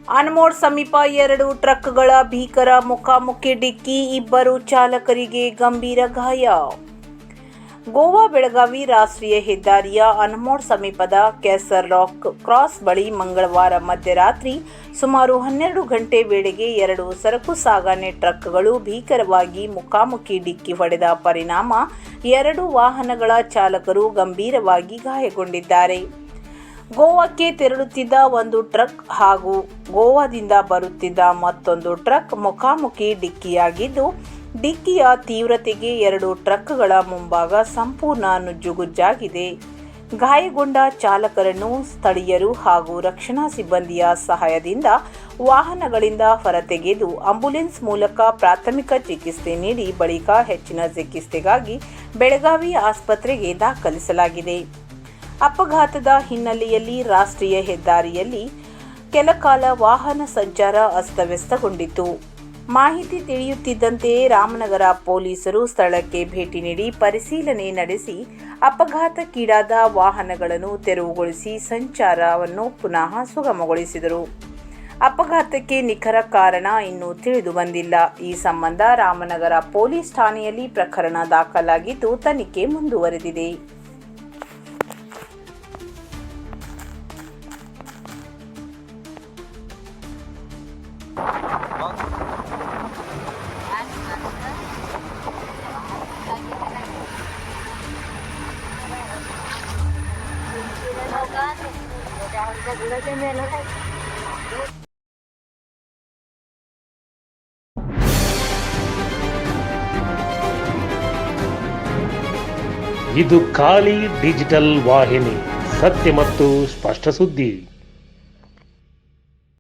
ಅನ್ಮೋಡ್ ಸಮೀಪ 2 ಟ್ರಕ್ಗಳ ಭೀಕರ ಮುಖಾಮುಖಿ ಡಿಕ್ಕಿ, ಇಬ್ಬರು ಚಾಲಕರಿಗೆ ಗಂಭೀರ ಗಾಯ. ಗೋವಾ ಬೆಳಗಾವಿ ರಾಷ್ಟ್ರೀಯ ಹೆದ್ದಾರಿಯ ಅನ್ಮೋಡ್ ಸಮೀಪದ ಕೆಸರ್ಲಾಕ್ ಕ್ರಾಸ್ ಬಳಿ ಮಂಗಳವಾರ ಮಧ್ಯರಾತ್ರಿ ಸುಮಾರು 12 ಗಂಟೆ ವೇಳೆಗೆ 2 ಸರಕು ಸಾಗಣೆ ಟ್ರಕ್ಗಳು ಭೀಕರವಾಗಿ ಮುಖಾಮುಖಿ ಡಿಕ್ಕಿ ಹೊಡೆದ ಪರಿಣಾಮ 2 ವಾಹನಗಳ ಚಾಲಕರು ಗಂಭೀರವಾಗಿ ಗಾಯಗೊಂಡಿದ್ದಾರೆ. ಗೋವಾಕ್ಕೆ ತೆರಳುತ್ತಿದ್ದ ಒಂದು ಟ್ರಕ್ ಹಾಗೂ ಗೋವಾದಿಂದ ಬರುತ್ತಿದ್ದ ಮತ್ತೊಂದು ಟ್ರಕ್ ಮುಖಾಮುಖಿ ಡಿಕ್ಕಿಯಾಗಿದ್ದು, ಡಿಕ್ಕಿಯ ತೀವ್ರತೆಗೆ 2 ಟ್ರಕ್ಗಳ ಮುಂಭಾಗ ಸಂಪೂರ್ಣ ನುಜ್ಜುಗುಜ್ಜಾಗಿದೆ. ಗಾಯಗೊಂಡ ಚಾಲಕರನ್ನು ಸ್ಥಳೀಯರು ಹಾಗೂ ರಕ್ಷಣಾ ಸಿಬ್ಬಂದಿಯ ಸಹಾಯದಿಂದ ವಾಹನಗಳಿಂದ ಹೊರತೆಗೆದು ಆಂಬ್ಯುಲೆನ್ಸ್ ಮೂಲಕ ಪ್ರಾಥಮಿಕ ಚಿಕಿತ್ಸೆ ನೀಡಿ ಬಳಿಕ ಹೆಚ್ಚಿನ ಚಿಕಿತ್ಸೆಗಾಗಿ ಬೆಳಗಾವಿ ಆಸ್ಪತ್ರೆಗೆ ದಾಖಲಿಸಲಾಗಿದೆ. ಅಪಘಾತದ ಹಿನ್ನೆಲೆಯಲ್ಲಿ ರಾಷ್ಟ್ರೀಯ ಹೆದ್ದಾರಿಯಲ್ಲಿ ಕೆಲಕಾಲ ವಾಹನ ಸಂಚಾರ ಅಸ್ತವ್ಯಸ್ತಗೊಂಡಿತ್ತು. ಮಾಹಿತಿ ತಿಳಿಯುತ್ತಿದ್ದಂತೆ ರಾಮನಗರ ಪೊಲೀಸರು ಸ್ಥಳಕ್ಕೆ ಭೇಟಿ ನೀಡಿ ಪರಿಶೀಲನೆ ನಡೆಸಿ ಅಪಘಾತಕ್ಕೀಡಾದ ವಾಹನಗಳನ್ನು ತೆರವುಗೊಳಿಸಿ ಸಂಚಾರವನ್ನು ಪುನಃ ಸುಗಮಗೊಳಿಸಿದರು. ಅಪಘಾತಕ್ಕೆ ನಿಖರ ಕಾರಣ ಇನ್ನೂ ತಿಳಿದು ಬಂದಿಲ್ಲ. ಈ ಸಂಬಂಧ ರಾಮನಗರ ಪೊಲೀಸ್ ಠಾಣೆಯಲ್ಲಿ ಪ್ರಕರಣ ದಾಖಲಾಗಿದ್ದು ತನಿಖೆ ಮುಂದುವರೆದಿದೆ. ಇದು ಖಾಲಿ ಡಿಜಿಟಲ್ ವಾಹಿನಿ, ಸತ್ಯ ಮತ್ತು ಸ್ಪಷ್ಟ ಸುದ್ದಿ.